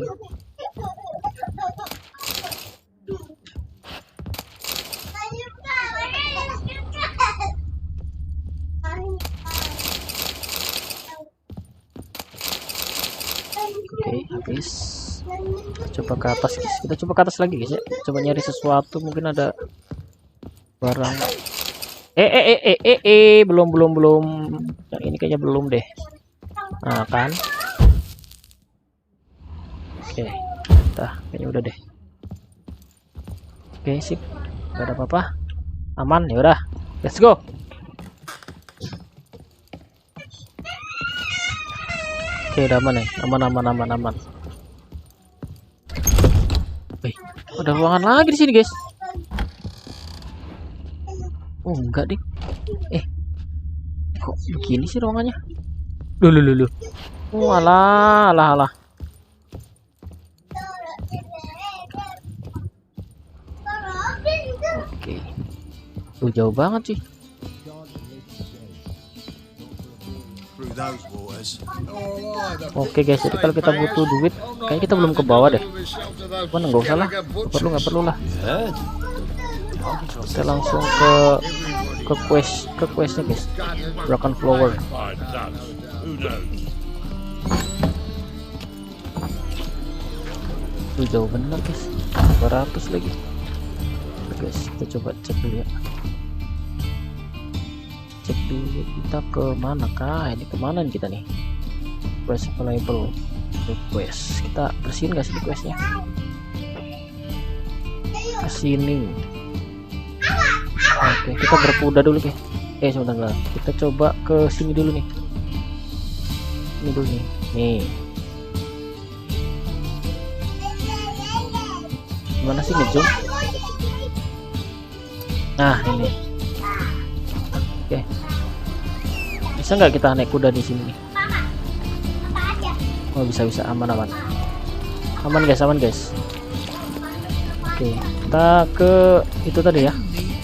Oke, habis. Coba ke atas, guys. Kita coba ke atas lagi, guys ya. Coba nyari sesuatu, mungkin ada barang. Belum. Yang ini kayaknya belum deh. Nah, kan. Oke. Kayaknya udah deh. Oke, sip. Gak ada apa-apa. Aman, ya udah. Let's go. Oke, udah aman nih. Aman. Wih, ada ruangan lagi di sini, guys. Oh, enggak deh. Kok begini sih ruangannya? Loh. Oh, alah. Oke. Jauh banget sih. Oke, guys, jadi kalau kita butuh duit, kayaknya kita belum ke bawah deh. Cuman nggak usah lah, nggak perlu lah. Kita langsung ke questnya, guys. Broken flower. Jauh bener, guys. 200 lagi. Oke, guys, kita coba cek dulu ya. Cek dulu kita ke mana kah? Ini kemana nih kita nih? Quest available. Request. Kita bersihin nggak sih questnya? Kesini. Oke, kita berkuda dulu, guys. Sebentar. Kita coba ke sini dulu nih. Ini dulu nih. Nih. Gimana sih ngejum? Nah, ini. Oke. Bisa nggak kita naik kuda di sini nih? Oh, bisa. Aman, guys. Oke, kita ke itu tadi ya.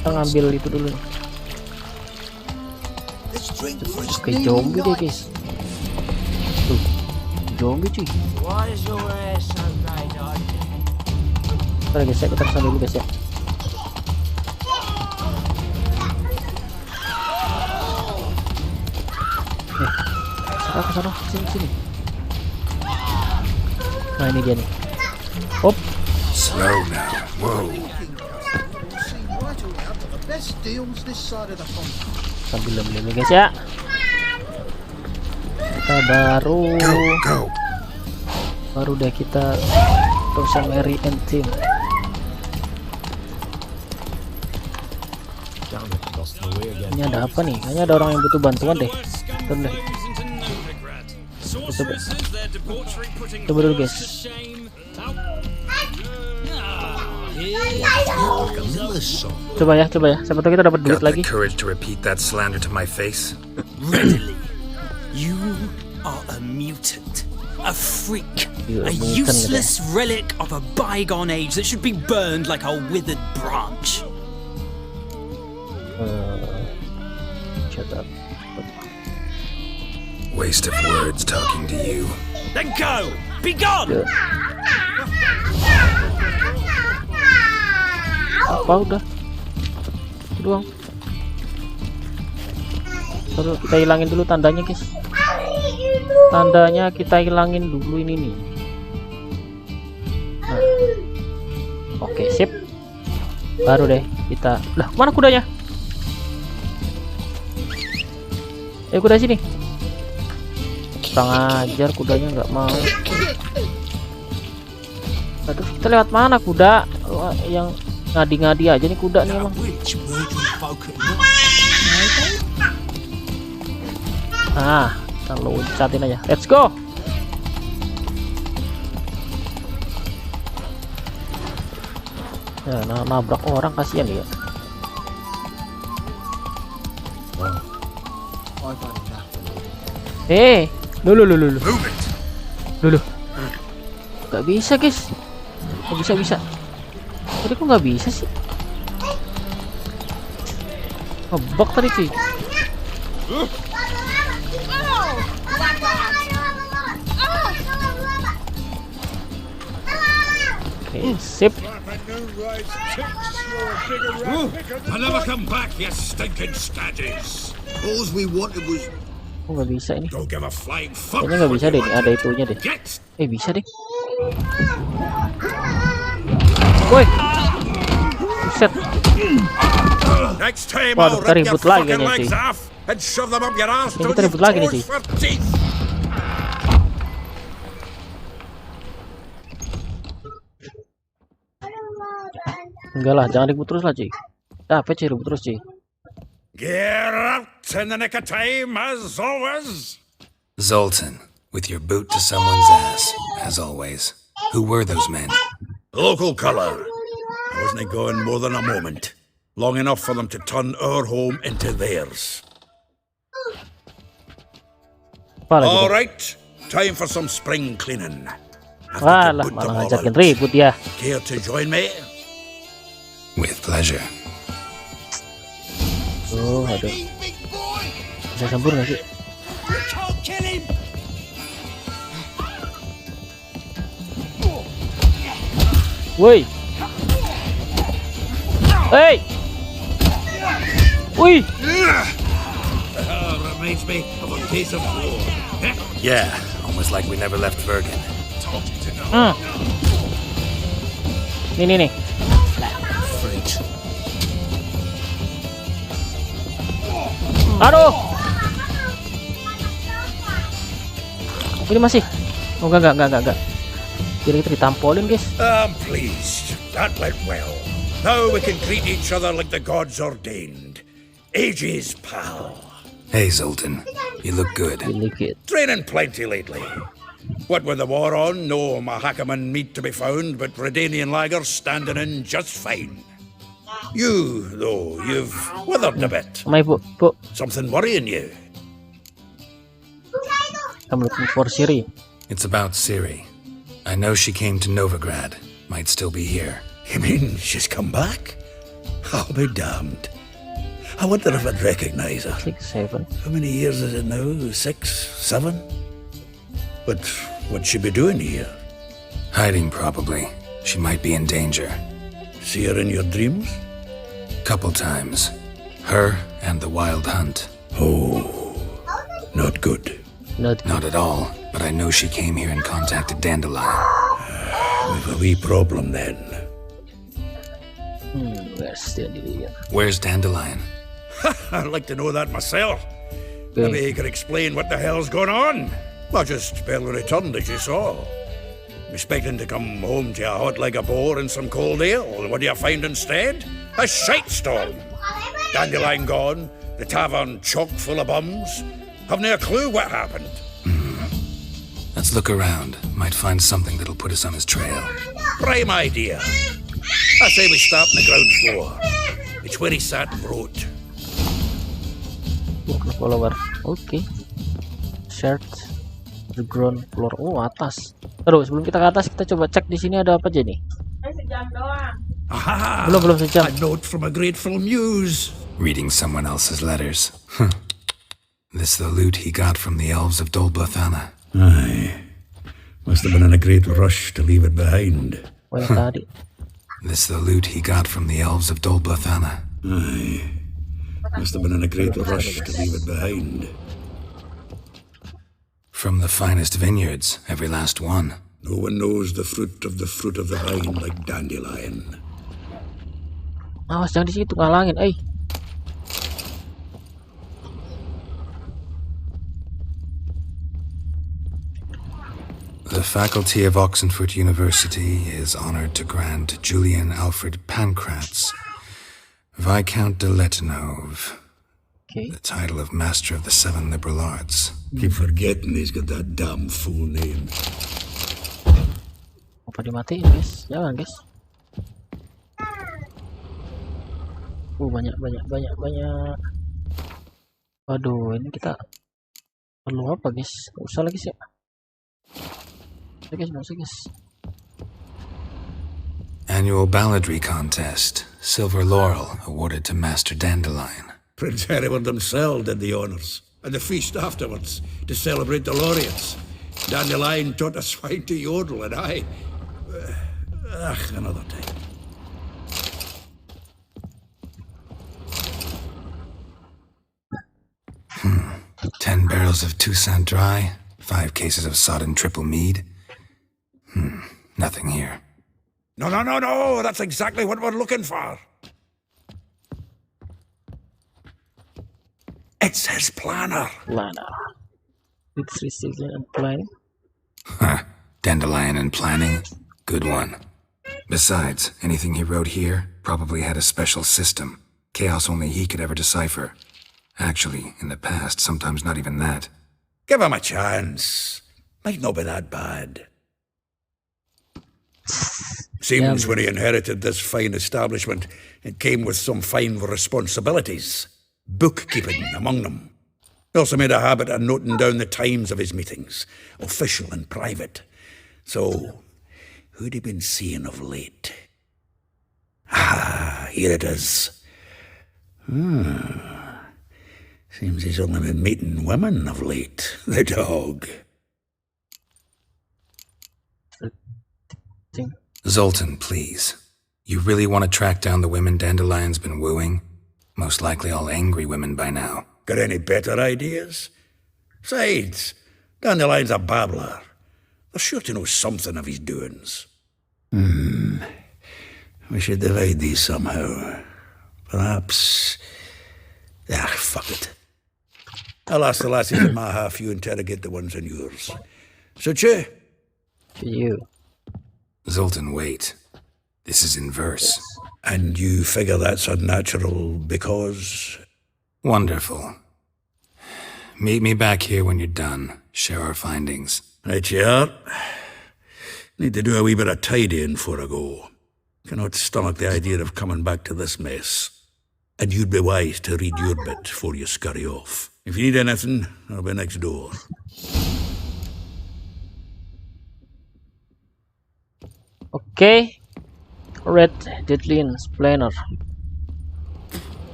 Kita ngambil itu dulu nih. Oke, zombie deh, guys. Tuh, zombie cuy. Oke, guys, kita kesana dulu, guys ya. Kesana, sini. Nah, ini dia nih. Hop. Slow now. Whoa. Sambil beli guys ya. Kita baru deh kita Rosemary and Tim. Ini ada apa nih? Kayaknya ada orang yang butuh bantuan deh. Bentar deh. Coba dulu guys. Coba ya. Siapa tahu kita dapat duit Got the lagi. courage to repeat that slander to my face? Readily. You are a mutant. A freak. You're A a mutant, useless relic of a bygone age that should be burned like a withered branch. Shut up. Waste of words talking to you. Then go! Be gone! Ya. Apa udah? Doang. Terus kita hilangin dulu tandanya guys. Tandanya kita hilangin dulu ini nih. Nah. Oke sip. Baru deh kita. Lah mana kudanya? Kuda sini. Kurang ajar kudanya nggak mau. Aduh kita lewat mana kuda? Yang ngadi-ngadi aja nih kuda nih emang. Ah, kita loncatin aja. Let's go. Ya, nabrak orang kasihan ya. Dulu. Gak bisa guys. Gak bisa. Tadi kok nggak bisa sih? Ngebug tadi sih. Oke, sip. I'll never come back, you stinking stagges. All we wanted was. Oh nggak bisa ini. Don't give a flying fuck. Kayaknya nggak bisa deh. Ini ada itunya deh. Bisa deh. Woi. Buset. Next time Waduh, I'll kita rip your ribut lagi fucking kayaknya, legs cuy. off and shove them up your ass Ini till kita you've ribut lagi nih, toes cuy. for teeth. Enggak lah, jangan ribut terus lah cuy. Capek cuy ribut terus cuy. Get out in the nick of time, as always. Zoltan, with your boot to someone's ass, as always. Who were those men? Local colour. I wasn't going more than a moment. Long enough for them to turn our home into theirs. Apa lagi All tuh? right, time for some spring cleaning. Have to Walah, put them malah all ngajakin out. ribut ya. Care to join me? With pleasure. Oh, aduh. Bisa sembur nggak sih? Woi. Hey. Wih. Reminds me of a piece of war. Yeah, almost like we never left Bergen. Nih. Aduh. Ini masih. Oh enggak. Jadi kita ditampolin, guys. I'm pleased. That went well. Now we can treat each other like the gods ordained. Ages, pal. Hey, Zoltan, you look good. Training plenty lately. What with the war on, no Mahakaman meat to be found, but Redanian lagers standing in just fine. You, though, you've withered a bit. Bu. Something worrying you? I'm looking for Siri. It's about Ciri. I know she came to Novigrad. Might still be here. You mean she's come back? I'll be damned. I wonder if I'd recognize her. 6, 7. How many years is it now? 6, 7? But what'd she be doing here? Hiding, probably. She might be in danger. See her in your dreams? Couple times. Her and the Wild Hunt. Oh, not good. Not at all, but I know she came here and contacted Dandelion. We've a wee problem then. Where's Dandelion? Where's Dandelion? I'd like to know that myself. Maybe he could explain what the hell's going on. I just barely returned, as you saw. Expecting to come home to a hot leg of boar and some cold ale, and what do you find instead? A shitestorm. Dandelion gone, the tavern chock full of bums. Haven't a clue what happened. Let's look around. Might find something that'll put us on his trail. Prime idea. I say we start on the ground floor. It's where he sat and wrote. Book follower. Oke. Search the ground floor. Oh, atas. Terus sebelum kita ke atas, kita coba cek di sini ada apa aja nih. Aha! Belum sejam. A note from a grateful muse. Reading someone else's letters. This the loot he got from the elves of Dolblathana. Aye. Must have been in a great rush to leave it behind. Oh, yang tadi. This the loot he got from the elves of Dolblathana. Aye. Must have been in a great rush to leave it behind. From the finest vineyards, every last one. No one knows the fruit of the vine like dandelion. Awas jangan di situ ngalangin, The faculty of Oxenford University is honored to grant Julian Alfred Pancratz, Viscount de Letenove, the title of Master of the Seven Liberal Arts. Keep forgetting he's got that damn full name. Apa dimatiin, guys? Jangan, guys. Banyak. Waduh, ini kita perlu apa, guys? Gak usah lagi sih. Gak usah, guys. Annual balladry contest. Silver laurel awarded to Master Dandelion. Prince Hereward himself did the honours, and the feast afterwards to celebrate the laureates. Dandelion taught a swine to yodel, and I... another time. 10 barrels of Toussaint Dry, 5 cases of sodden triple mead. Nothing here. No, that's exactly what we're looking for. It's his planner. It's recycling and planning. Dandelion and planning. Good one. Besides, anything he wrote here probably had a special system. Chaos only he could ever decipher. Actually, in the past, sometimes not even that. Give him a chance. Might not be that bad. Seems when he inherited this fine establishment, it came with some fine responsibilities. Bookkeeping among them. He also made a habit of noting down the times of his meetings, official and private. So, who'd he been seeing of late? Ah, here it is. Seems he's only been meeting women of late. The dog. Zoltan, please. You really want to track down the women Dandelion's been wooing? Most likely all angry women by now. Got any better ideas? Besides, Dandelion's a babbler. They're sure to know something of his doings. We should divide these somehow. Perhaps... fuck it. I'll ask the lassies in my half, you interrogate the ones in yours. Suit you? You. Zoltan, wait. This is in verse. And you figure that's unnatural because... Wonderful. Meet me back here when you're done. Share our findings. Right you are. Need to do a wee bit of tidying before I go. Cannot stomach the idea of coming back to this mess. And you'd be wise to read your bit before you scurry off. If you need anything, I'll be next door. Okay. Red Deadline's Planner.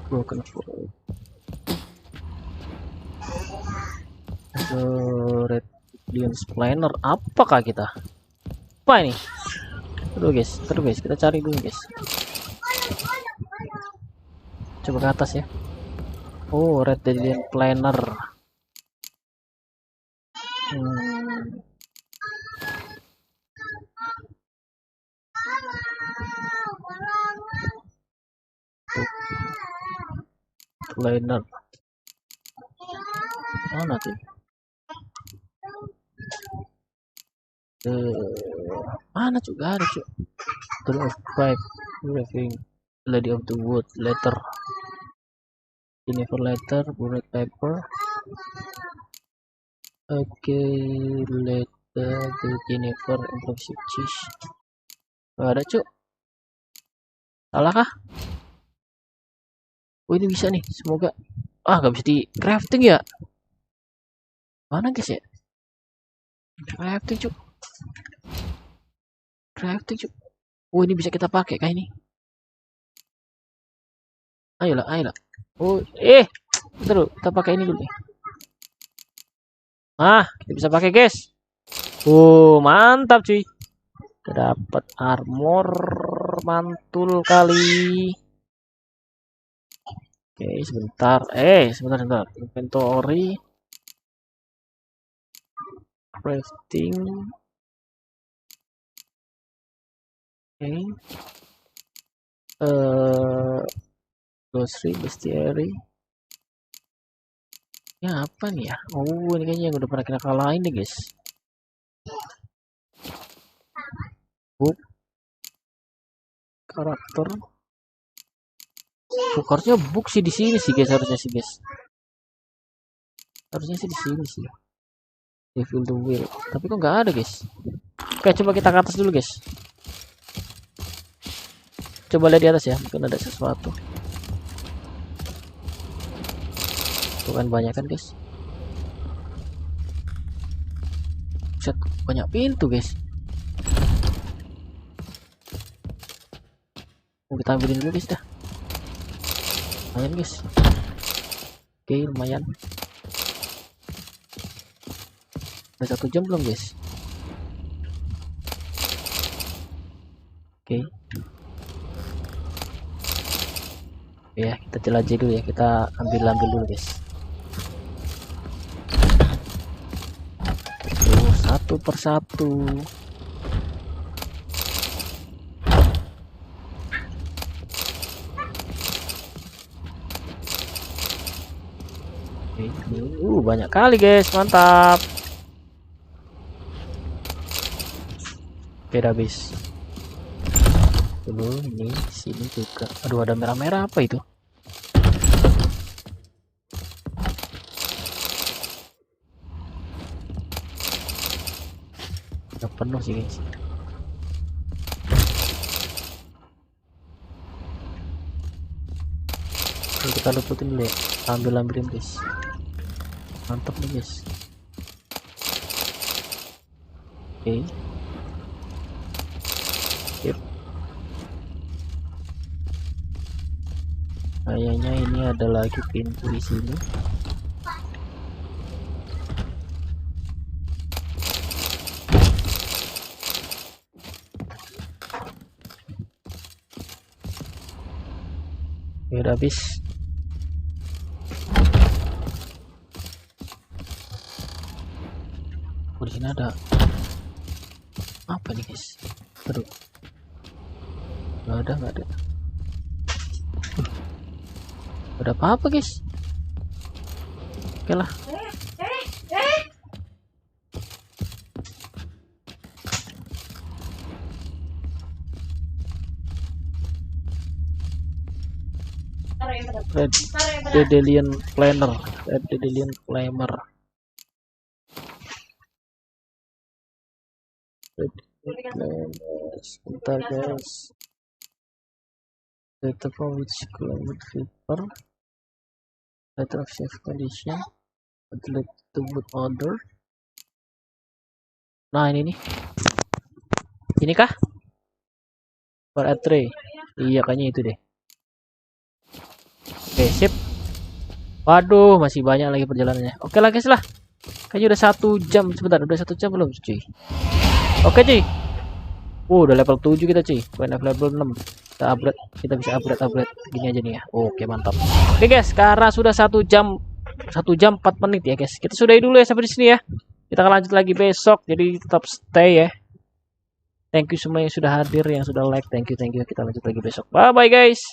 Broken floor. Red Deadline's Planner. Apakah kita? Apa ini? Terus guys, kita cari dulu guys. Coba ke atas ya. Oh, Red Deadline Planner. Planner. Mana tuh? Mana juga ada cuy. Three of Five, Raving, Lady of the Wood, Letter, Jennifer Letter, Bullet Paper. Oke, let the Jennifer improve cheese. Gak ada cuk. Salah kah? Oh ini bisa nih, semoga. Ah gak bisa di crafting ya. Mana guys ya? Crafting cuk. Crafting cuk. Oh ini bisa kita pakai kayak ini. Ayolah, ayolah. Oh, bentar dulu, kita pakai ini dulu nih. Ah, kita bisa pakai guys. Mantap cuy. Kita dapat armor mantul kali. Oke, sebentar. Sebentar. Inventory. Crafting. Oke. Grocery, bestiary. Ya apa nih ya? Oh, ini kayaknya yang udah pernah kita kalahin deh, guys. Book. Karakter. Harusnya book sih di sini sih, guys, harusnya sih, guys. Harusnya sih di sini sih. Reveal the wheel. Tapi kok nggak ada, guys. Oke, coba kita ke atas dulu, guys. Coba lihat di atas ya, mungkin ada sesuatu. Tuh kan banyak kan guys. Set, banyak pintu guys. Mau kita ambilin dulu guys dah. Lumayan guys. Oke lumayan. Udah 1 jam belum guys? Oke. Ya kita jelajah dulu ya, kita ambil dulu guys. Satu persatu. Banyak kali guys, mantap. Oke udah habis. Dulu ini sini juga. Aduh ada merah-merah apa itu? Udah penuh sih guys. Oke, kita luputin dulu ya. Ambilin guys. Mantap nih guys. Oke. Yep. Kayaknya ini ada lagi pintu di sini. Ya udah habis. Oh, di sini ada apa nih guys? Aduh. Nggak ada. Ada apa-apa guys? Oke lah. Red Dedelian Planner. Sebentar guys. Data from which climate paper. Letter of safe condition. Outlet to boot order. Nah ini nih. Ini kah? For a tray. Iya kayaknya itu deh. Oke sip. Waduh masih banyak lagi perjalanannya. Oke lah guys lah. Kayaknya udah 1 jam. Sebentar udah 1 jam belum cuy? Oke cuy. Udah level 7 kita cuy. Bukan level 6. Kita bisa upgrade gini aja nih ya. Oke mantap. Oke guys, karena sudah 1 jam 4 menit ya guys. Kita sudahi dulu ya sampai di sini ya. Kita akan lanjut lagi besok. Jadi tetap stay ya. Thank you semua yang sudah hadir, yang sudah like. Thank you. Kita lanjut lagi besok. Bye bye guys.